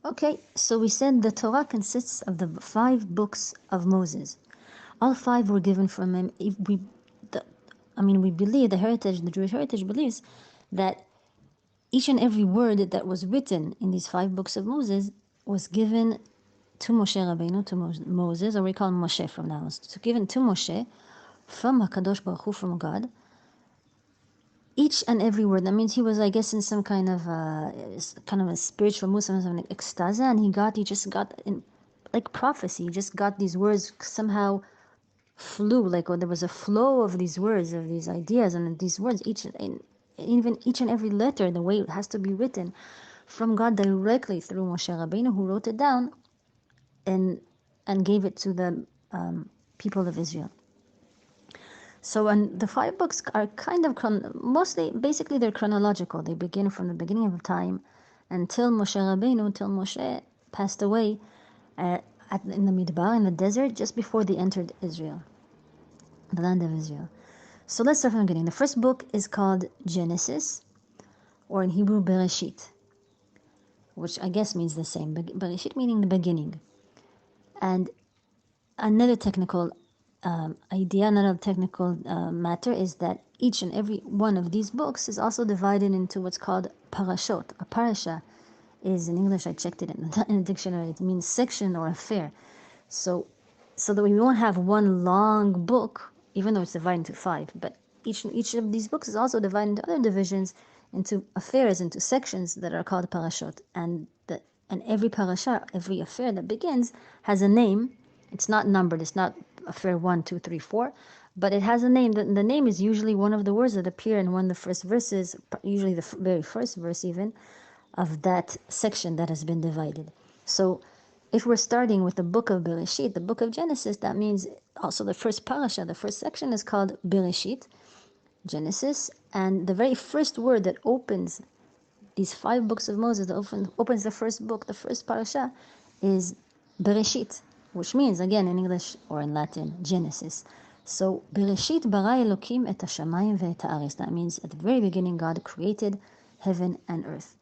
Okay, so we said the Torah consists of the 5 books of Moses. All 5 were given from him. We believe, the Jewish heritage believes that each and every word that was written in these 5 books of Moses was given to Moshe Rabbeinu, to Moses, or we call him Moshe from now on. So given to Moshe from HaKadosh Baruch Hu, from God. Each and every word. That means he was, I guess, in some kind of a spiritual mood, some kind of ecstase, and he just got in, like prophecy. He just got these words somehow flew, or there was a flow of these words, of these ideas, and these words, even each and every letter, the way it has to be written, from God directly through Moshe Rabbeinu, who wrote it down and gave it to the people of Israel. So, and the 5 books are kind of basically they're chronological. They begin from the beginning of time until Moshe passed away in the Midbar, in the desert, just before they entered Israel, the land of Israel. So let's start from the beginning. The first book is called Genesis, or in Hebrew Bereshit, which I guess means the same. Bereshit meaning the beginning. And another technical matter is that each and every one of these books is also divided into what's called Parashot. A parasha is, in English, I checked it in the dictionary, it means section or affair. So that we won't have one long book, even though it's divided into 5, but each of these books is also divided into other divisions, into affairs, into sections that are called Parashot. And every parasha, every affair that begins, has a name. It's not numbered, it's not affair 1, 2, 3, 4, but it has a name. The name is usually one of the words that appear in one of the first verses, usually the very first verse even, of that section that has been divided. So if we're starting with the book of Bilishit, the book of Genesis, that means also the first parasha, the first section is called Bilishit Genesis, and the very first word that opens these 5 books of Moses, that opens the first book, the first parasha, is Bereshit, which means, again, in English or in Latin, Genesis. So, Bereshit bara Elokim et hashamayim ve'et haaretz. That means, at the very beginning, God created heaven and earth.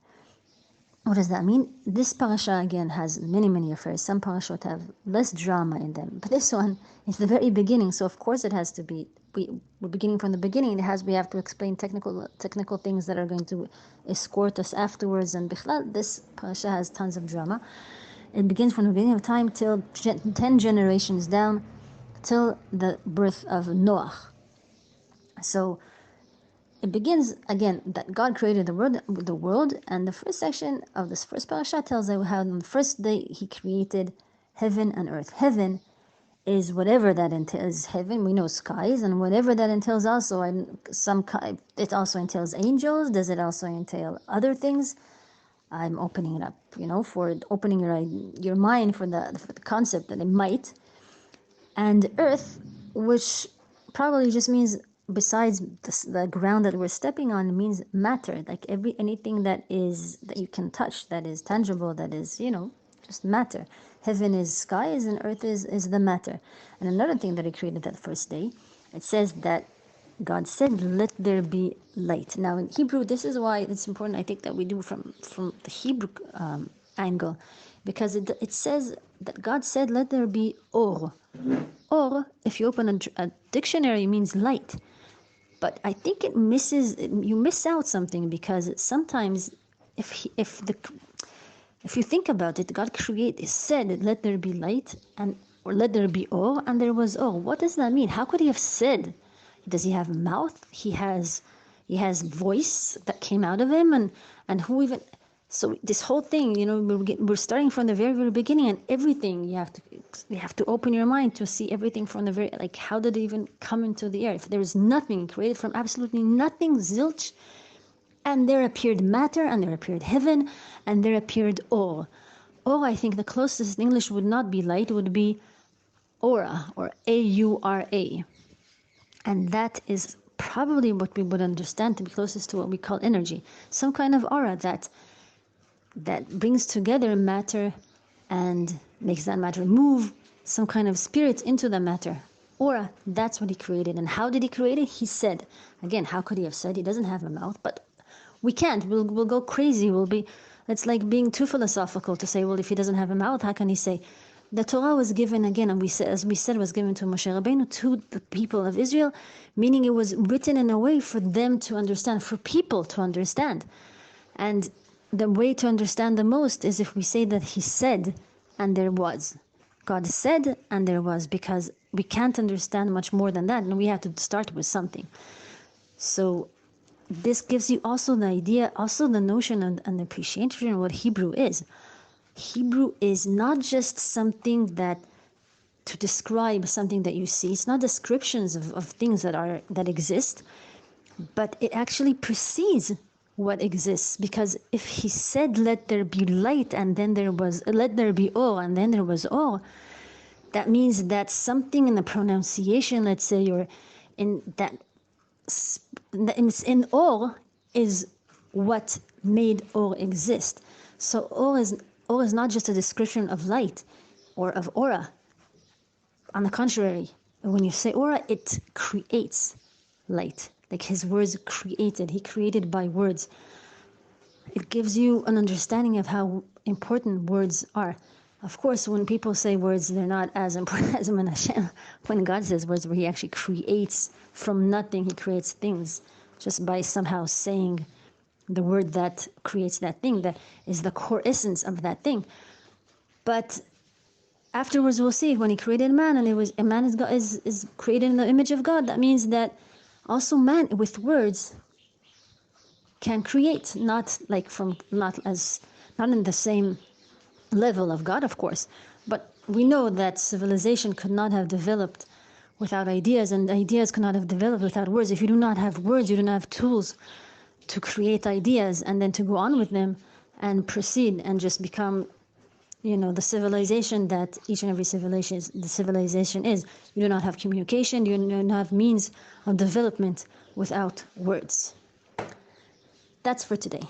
What does that mean? This parasha, again, has many, many affairs. Some parashot have less drama in them, but this one is the very beginning, so of course it has to be, we're beginning from the beginning. We have to explain technical things that are going to escort us afterwards, and bichlal, this parasha has tons of drama. It begins from the beginning of time till 10 generations down, till the birth of Noah. So it begins again that God created the world, and the first section of this first parasha tells us how on the first day He created heaven and earth. Heaven is whatever that entails. Heaven, we know skies, and whatever that entails also. It also entails angels. Does it also entail other things? I'm opening it up, for opening your mind for the concept that it might. And earth, which probably just means, besides the ground that we're stepping on, means matter, like anything that you can touch, that is tangible, that is, just matter. Heaven is skies and earth is the matter. And another thing that He created that first day, it says that God said, "Let there be light." Now in Hebrew, this is why it's important, I think, that we do from the Hebrew angle, because it says that God said, "Let there be or." Or, if you open a dictionary, means light. But I think you miss out something, because sometimes if you think about it, God said, "Let there be light," or "Let there be or," and there was or. What does that mean? How could He have said? Does He have a mouth? He has voice that came out of Him, and who even? So this whole thing, we're starting from the very, very beginning, and everything you have to open your mind to see everything from the very, how did it even come into the air? If there is nothing, created from absolutely nothing, zilch, and there appeared matter, and there appeared heaven, and there appeared or. Or, I think the closest in English would not be light, would be aura, or aura. And that is probably what we would understand to be closest to what we call energy. Some kind of aura that brings together matter and makes that matter move, some kind of spirit into the matter. Aura, that's what He created. And how did He create it? He said. Again, how could He have said? He doesn't have a mouth, but we can't. We'll go crazy. We'll be It's like being too philosophical to say, well, if he doesn't have a mouth, how can he say? The Torah was given again, and as we said, was given to Moshe Rabbeinu, to the people of Israel, meaning it was written in a way for them to understand, for people to understand. And the way to understand the most is if we say that he said, and there was. God said, and there was, because we can't understand much more than that, and we have to start with something. So this gives you also the idea, also the notion and the appreciation of what Hebrew is. Hebrew is not just something that to describe something that you see. It's not descriptions of things that exist, but it actually precedes what exists. Because if he said, "Let there be light," and then let there be or, and then there was or, that means that something in the pronunciation, let's say, or in that in or is what made or exist. So or is not just a description of light or of aura. On the contrary, when you say aura, it creates light. Like his words created. He created by words. It gives you an understanding of how important words are. Of course, when people say words, they're not as important as when Hashem, when God says words, where he actually creates from nothing, he creates things just by somehow saying the word that creates that thing, that is the core essence of that thing. But afterwards we'll see, when he created man, and man is created in the image of God, that means that also man with words can create, not in the same level of God, of course, but we know that civilization could not have developed without ideas, and ideas could not have developed without words. If you do not have words, you do not have tools to create ideas and then to go on with them and proceed and just become, the civilization that each and every civilization is. You do not have communication, you do not have means of development without words. That's for today.